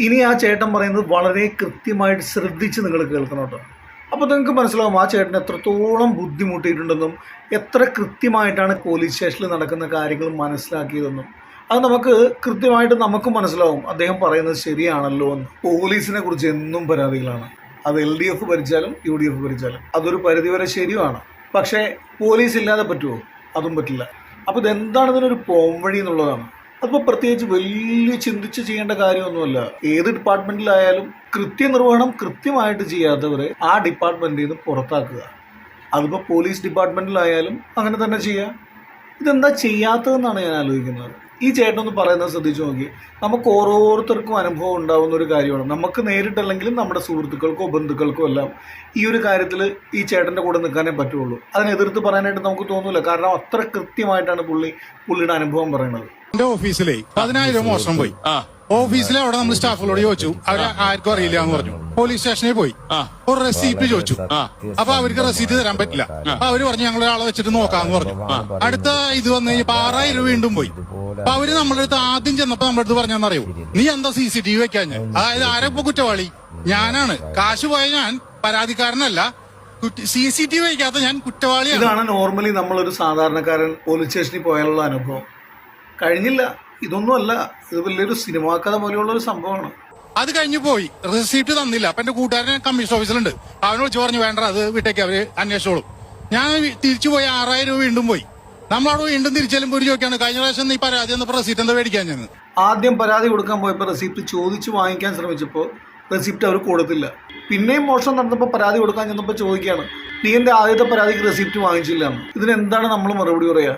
ഇനി ആ ചേട്ടൻ പറയുന്നത് വളരെ കൃത്യമായിട്ട് ശ്രദ്ധിച്ച് നിങ്ങൾ കേൾക്കണം കേട്ടോ. അപ്പോൾ നിങ്ങൾക്ക് മനസ്സിലാവും ആ ചേട്ടൻ എത്രത്തോളം ബുദ്ധിമുട്ടിയിട്ടുണ്ടെന്നും എത്ര കൃത്യമായിട്ടാണ് പോലീസ് സ്റ്റേഷനിൽ നടക്കുന്ന കാര്യങ്ങൾ മനസ്സിലാക്കിയതെന്നും. അത് നമുക്ക് കൃത്യമായിട്ട് നമുക്കും മനസ്സിലാവും അദ്ദേഹം പറയുന്നത് ശരിയാണല്ലോ എന്ന്. പോലീസിനെ കുറിച്ച് എന്നും പരാതികളാണ്. അത് LDF ഭരിച്ചാലും UDF ഭരിച്ചാലും അതൊരു പരിധിവരെ ശരിയാണ്. പക്ഷേ പോലീസ് ഇല്ലാതെ പറ്റുമോ? അതും പറ്റില്ല. അപ്പോൾ ഇതെന്താണ് ഇതിനൊരു പോംവഴി എന്നുള്ളതാണ്. അതിപ്പോൾ പ്രത്യേകിച്ച് വലിയ ചിന്തിച്ച് ചെയ്യേണ്ട കാര്യമൊന്നുമല്ല. ഏത് ഡിപ്പാർട്ട്മെൻറ്റിലായാലും കൃത്യനിർവഹണം കൃത്യമായിട്ട് ചെയ്യാത്തവരെ ആ ഡിപ്പാർട്ട്മെൻറ്റിൽ നിന്ന് പുറത്താക്കുക. അതിപ്പോൾ പോലീസ് ഡിപ്പാർട്ട്മെൻറ്റിലായാലും അങ്ങനെ തന്നെ ചെയ്യുക. ഇതെന്താ ചെയ്യാത്തതെന്നാണ് ഞാൻ ആലോചിക്കുന്നത്. ഈ ചേട്ടനൊന്ന് പറയുന്നത് ശ്രദ്ധിച്ചു നോക്കി. നമുക്ക് ഓരോരുത്തർക്കും അനുഭവം ഉണ്ടാവുന്ന ഒരു കാര്യമാണ്. നമുക്ക് നേരിട്ടല്ലെങ്കിലും നമ്മുടെ സുഹൃത്തുക്കൾക്കോ ബന്ധുക്കൾക്കോ എല്ലാം ഈ ഒരു കാര്യത്തിൽ ഈ ചേട്ടൻ്റെ കൂടെ നിൽക്കാനേ പറ്റുള്ളൂ. അതിനെതിർത്ത് പറയാനായിട്ട് നമുക്ക് തോന്നില്ല. കാരണം അത്ര കൃത്യമായിട്ടാണ് പുള്ളിയുടെ അനുഭവം പറയുന്നത്. എന്റെ ഓഫീസിലെ 10,000 മോഷണം പോയി. ഓഫീസിലെ അവിടെ നമ്മൾ സ്റ്റാഫുകളോട് ചോദിച്ചു, അവരെ ആർക്കും അറിയില്ല എന്ന് പറഞ്ഞു. പോലീസ് സ്റ്റേഷനിൽ പോയി ഒരു റെസീപ്റ്റ് ചോദിച്ചു. അപ്പൊ അവർക്ക് റെസീപ്റ്റ് തരാൻ പറ്റില്ല. അപ്പൊ അവര് പറഞ്ഞു ഞങ്ങൾ ഒരാളെ വെച്ചിട്ട് നോക്കാന്ന് പറഞ്ഞു. അടുത്ത ഇത് വന്നു കഴിഞ്ഞപ്പോ 6,000 രൂപ വീണ്ടും പോയി. അപ്പൊ അവര് നമ്മുടെ അടുത്ത് ആദ്യം ചെന്നപ്പോ നമ്മുടെ അടുത്ത് പറഞ്ഞെന്നറിയോ, നീ എന്താ CCTV വെക്കാൻ? അതായത് ആരെ ഇപ്പൊ കുറ്റവാളി? ഞാനാണ്. കാശ് പോയ ഞാൻ പരാതിക്കാരനല്ല, CCTV വയ്ക്കാത്ത ഞാൻ കുറ്റവാളിയാണ്. ഇതാണ് നോർമലി നമ്മളൊരു സാധാരണക്കാരൻ പോലീസ് സ്റ്റേഷനിൽ പോയാലുള്ള അനുഭവം. കഴിഞ്ഞില്ല, ഇതൊന്നുമല്ല, ഇത് വലിയൊരു സിനിമാ കഥ പോലെയുള്ള ഒരു സംഭവമാണ്. അത് കഴിഞ്ഞു പോയി, റെസിപ്റ്റ് തന്നില്ല. അപ്പൊ എന്റെ കൂട്ടുകാരൻ കമ്മീഷൻ ഓഫീസിലുണ്ട്, അവനെ വിളിച്ചു പറഞ്ഞു വേണ്ട അത് വിട്ടേക്ക്, അവര് അന്വേഷിച്ചോളും. ഞാൻ തിരിച്ചു പോയി 6,000 രൂപ വീണ്ടും പോയി. നമ്മളവിടെ വീണ്ടും തിരിച്ചാലും ഒരു ചോദിക്കാണ്, കഴിഞ്ഞ പ്രാവശ്യം നീ പരാതി എന്നപ്പോ റെസിപ്റ്റ് എന്താ മേടിക്കാൻ ഞാൻ? ആദ്യം പരാതി കൊടുക്കാൻ പോയപ്പോൾ റെസിപ്റ്റ് ചോദിച്ചു വാങ്ങിക്കാൻ ശ്രമിച്ചപ്പോൾ റെസിപ്റ്റ് അവർ കൊടുത്തില്ല. പിന്നെയും മോഷണം നടന്നപ്പോൾ പരാതി കൊടുക്കാൻ ചെന്നപ്പോൾ ചോദിക്കുകയാണ്, നീ എന്റെ ആദ്യത്തെ പരാതിക്ക് റെസിപ്റ്റ് വാങ്ങിച്ചില്ല എന്ന്. ഇതിനെന്താണ് നമ്മൾ മറുപടി പറയുക?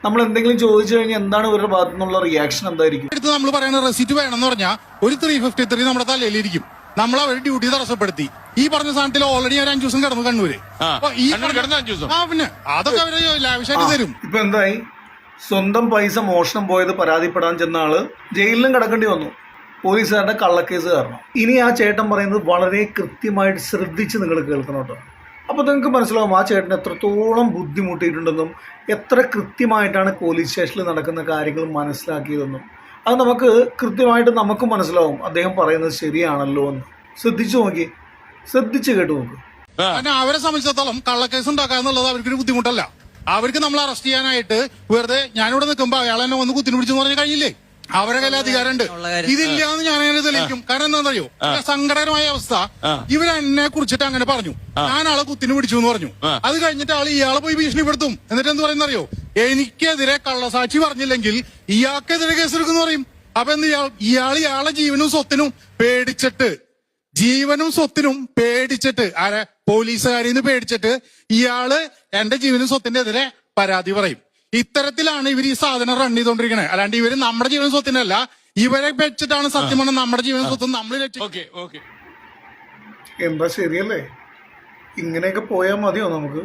നമ്മൾ എന്തെങ്കിലും ചോദിച്ചു കഴിഞ്ഞാൽ എന്താണ് ഇവരുടെ ഭാഗത്തു നിന്നുള്ള റിയാക്ഷൻ എന്തായിരിക്കും? എടുത്ത് നമ്മൾ പറയുന്ന റെസിപ്റ്റ് വേണമെന്ന് പറഞ്ഞാൽ ഒരു 353 നമ്മുടെ തലയിലിരിക്കും. നമ്മൾ അവരുടെ ഡ്യൂട്ടി തടസ്സപ്പെടുത്തി. ഈ പറഞ്ഞ സാധനത്തിൽ ഓൾറെഡി ഒരു 5 ദിവസം കിടന്നു കണ്ണൂര്. പിന്നെ അതൊക്കെ അവര് ലാവിഷായിട്ട് തരും. ഇപ്പൊ എന്തായി? സ്വന്തം പൈസ മോഷണം പോയത് പരാതിപ്പെടാൻ ചെന്ന ആള് ജയിലിലും കിടക്കേണ്ടി വന്നു, പോലീസുകാരുടെ കള്ളക്കേസ് കാരണം. ഇനി ആ ചേട്ടൻ പറയുന്നത് വളരെ കൃത്യമായിട്ട് ശ്രദ്ധിച്ച് നിങ്ങൾ കേൾക്കണം കേട്ടോ. അപ്പോൾ നിങ്ങൾക്ക് മനസ്സിലാവും ആ ചേട്ടൻ എത്രത്തോളം ബുദ്ധിമുട്ടിയിട്ടുണ്ടെന്നും എത്ര കൃത്യമായിട്ടാണ് പോലീസ് സ്റ്റേഷനിൽ നടക്കുന്ന കാര്യങ്ങൾ മനസ്സിലാക്കിയതെന്നും. അത് നമുക്ക് കൃത്യമായിട്ട് നമുക്കും മനസ്സിലാവും അദ്ദേഹം പറയുന്നത് ശരിയാണല്ലോ എന്ന്. ശ്രദ്ധിച്ചു നോക്കി, ശ്രദ്ധിച്ച് കേട്ടു നോക്ക്. അവരെ സംബന്ധിച്ചിടത്തോളം കള്ളക്കേസ് ഉണ്ടാക്കുക എന്നുള്ളത് അവർക്കൊരു ബുദ്ധിമുട്ടല്ല. അവർക്ക് നമ്മൾ അറസ്റ്റ് ചെയ്യാനായിട്ട് വെറുതെ ഞാനിവിടെ നിൽക്കുമ്പോൾ അയാൾ എന്നെ വന്ന് കുത്തിനു പിടിച്ചെന്ന് പറഞ്ഞ് കഴിഞ്ഞില്ലേ? അവരെ കയ്യിൽ അധികാരമുണ്ട്. ഇതില്ല എന്ന് ഞാൻ അങ്ങനെ തെളിയിക്കും. കാരണം എന്താണെന്നറിയോ, സങ്കടകരമായ അവസ്ഥ. ഇവരെന്നെ കുറിച്ചിട്ട് അങ്ങനെ പറഞ്ഞു, ഞാൻ ആളെ കുത്തിനു പിടിച്ചു എന്ന് പറഞ്ഞു. അത് കഴിഞ്ഞിട്ട് ആള് ഇയാളെ പോയി ഭീഷണിപ്പെടുത്തും. എന്നിട്ട് എന്ത് പറയുന്നറിയോ, എനിക്കെതിരെ കള്ളസാക്ഷി പറഞ്ഞില്ലെങ്കിൽ ഇയാൾക്കെതിരെ കേസെടുക്കുന്നു പറയും. അപ്പൊ എന്ത് ഇയാളെ ജീവനും സ്വത്തിനും പേടിച്ചിട്ട് ആരെ പോലീസുകാരിന്ന് പേടിച്ചിട്ട് ഇയാള് എന്റെ ജീവനും സ്വത്തിന്റെ എതിരെ പരാതി പറയും. ഇത്തരത്തിലാണ് ഇവർ ഈ സാധനം റൺ ചെയ്തോണ്ടിരിക്കണേ. അല്ലാണ്ട് ഇവര് നമ്മുടെ ജീവൻ സ്വത്തിനല്ല, ഇവരെ വെച്ചിട്ടാണ് സത്യം പറഞ്ഞ നമ്മുടെ ജീവൻ സ്വത്തും നമ്മൾ. എന്താ ശരിയല്ലേ? ഇങ്ങനെയൊക്കെ പോയാൽ മതിയോ നമുക്ക്?